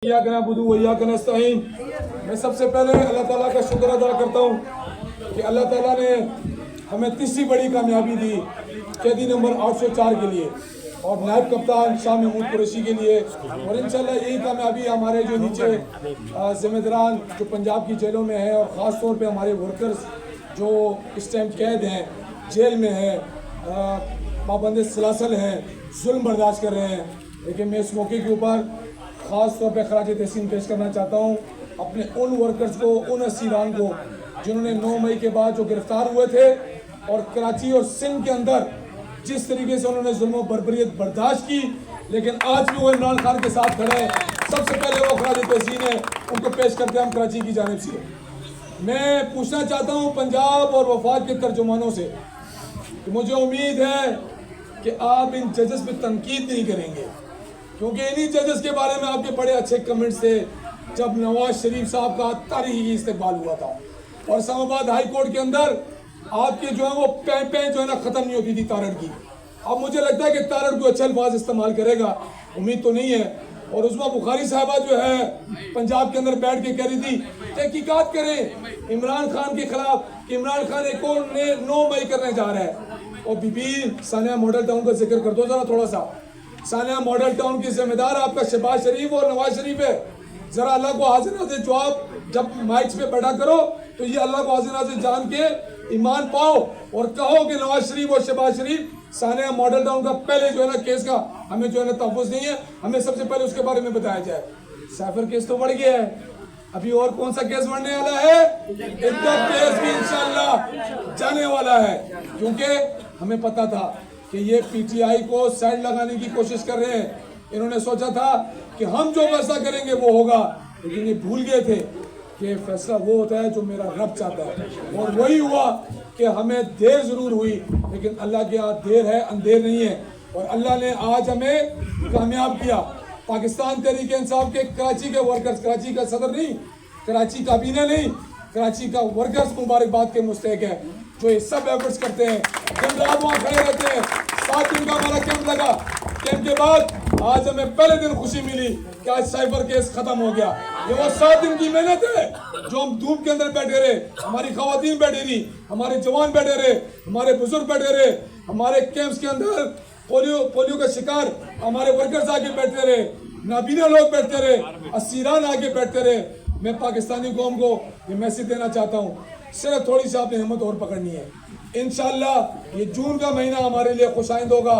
मैं सबसे पहले अल्लाह ताला का शुक्र अदा करता हूँ कि अल्लाह ताला ने हमें तीसरी बड़ी कामयाबी दी कैदी नंबर 804 के लिए और नायब कप्तान शाह महमूद कुरैशी के लिए, और इंशाल्लाह यही कामयाबी हमारे जो नीचे ज़िम्मेदारान जो पंजाब की जेलों में हैं और ख़ास तौर पे हमारे वर्कर्स जो इस टाइम कैद हैं, जेल में हैं, पाबंद सलासल हैं, जुल्म बर्दाश्त कर रहे हैं। लेकिन मैं इस मौके के ऊपर ख़ास तौर पे खराज तहसीन पेश करना चाहता हूँ अपने उन वर्कर्स को, उन असीरान को जिन्होंने 9 मई के बाद जो गिरफ्तार हुए थे और कराची और सिंध के अंदर जिस तरीके से उन्होंने जुल्म बर्बरियत बर्दाश्त की, लेकिन आज भी वो इमरान खान के साथ खड़े हैं। सबसे पहले वो खराज तहसीन है, उनको पेश करते हैं हम कराची की जानिब से। मैं पूछना चाहता हूँ पंजाब और वफाक के तर्जुमानों से कि मुझे उम्मीद है कि आप इन जजेस पे तनकीद नहीं करेंगे, क्योंकि इन्हीं जजेस के बारे में आपके बड़े अच्छे कमेंट्स थे जब नवाज शरीफ साहब का तारीखी इस्तेमाल हुआ था और इस्लामाबाद हाई कोर्ट के अंदर आपके जो है वो पैं जो है ना ख़त्म नहीं होती थी तारड़ की। अब मुझे लगता है कि तारड़ को अच्छे अल्फाज इस्तेमाल करेगा, उम्मीद तो नहीं है। और उस्मा बुखारी साहबा जो है पंजाब के अंदर बैठ के कह रही थी तहकीकात करें इमरान खान के खिलाफ कि इमरान खान एक और 9 मई करने जा रहा है। और बीबी सानिया मॉडल टाउन का जिक्र कर दो ज़रा थोड़ा सा। सानिया मॉडल टाउन की जिम्मेदार आपका शहबाज शरीफ और नवाज शरीफ है। ज़रा अल्लाह को हाजिर नाज़िर जो आप जब माइक्स पे बैठा करो तो ये अल्लाह को हाजिर नाज़िर जान के ईमान पाओ और कहो कि नवाज शरीफ और शहबाज शरीफ सानिया मॉडल टाउन का पहले जो है ना केस का हमें जो है ना तहफ़्फ़ुज़ नहीं है, हमें सबसे पहले उसके बारे में बताया जाए। साइफर केस तो बढ़ गया है, अभी और कौन सा केस बढ़ने वाला है? इद्दत केस भी इंशाअल्लाह जाने वाला है, क्योंकि हमें पता था कि ये पीटीआई को साइड लगाने की कोशिश कर रहे हैं। इन्होंने सोचा था कि हम जो फैसला करेंगे वो होगा, लेकिन ये भूल गए थे कि फैसला वो होता है जो मेरा रब चाहता है। और वही हुआ कि हमें देर ज़रूर हुई, लेकिन अल्लाह के यहाँ देर है अंधेर नहीं है। और अल्लाह ने आज हमें कामयाब किया। पाकिस्तान तहरीक इंसाफ के कराची के वर्कर्स, कराची का सदर नहीं, कराची काबीना नहीं, कराची का वर्कर्स मुबारकबाद के मुस्तहिक है जो ये सब एफर्ट्स करते हैं, दिन रात वहाँ खड़े रहते हैं। 7 दिन का हमारा कैंप लगा। कैंप के बाद आज हमें पहले दिन खुशी मिली कि आज साइबर केस खत्म हो गया। ये वो 7 दिन की मेहनत है जो हम धूप के अंदर बैठे रहे, हमारी खवातीन बैठी रही, हमारे जवान बैठे रहे, हमारे बुजुर्ग बैठे रहे, हमारे कैंप्स के अंदर पोलियो का शिकार हमारे वर्कर्स आके बैठते रहे, नाबीना लोग बैठते रहे, असीरान आके बैठते रहे। मैं पाकिस्तानी कौम को ये मैसेज देना चाहता हूँ, सिर्फ थोड़ी सी आपने हिम्मत और पकड़नी है। इंशाअल्लाह ये जून का महीना हमारे लिए खुशाइंद होगा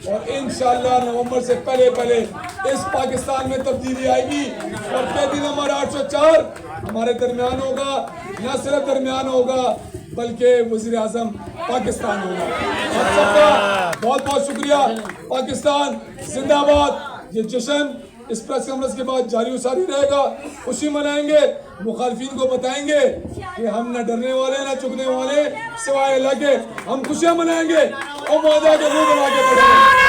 और इंशाअल्लाह नवंबर से पहले इस पाकिस्तान में तब्दीली आएगी और कैदी नंबर 804 हमारे दरमियान होगा। न सिर्फ दरमियान होगा बल्कि वज़ीर आज़म पाकिस्तान होगा। आप सबका बहुत बहुत शुक्रिया। पाकिस्तान जिंदाबाद। ये जश्न इस प्रेस कॉन्फ्रेंस के बाद जारी सारी रहेगा। खुशी मनाएंगे, मुखालिफिन को बताएंगे कि हम न डरने वाले न चुकने वाले सिवाय अल्लाह के। हम खुशियाँ मनाएंगे और मौजा के मुँह बना के पड़ेंगे।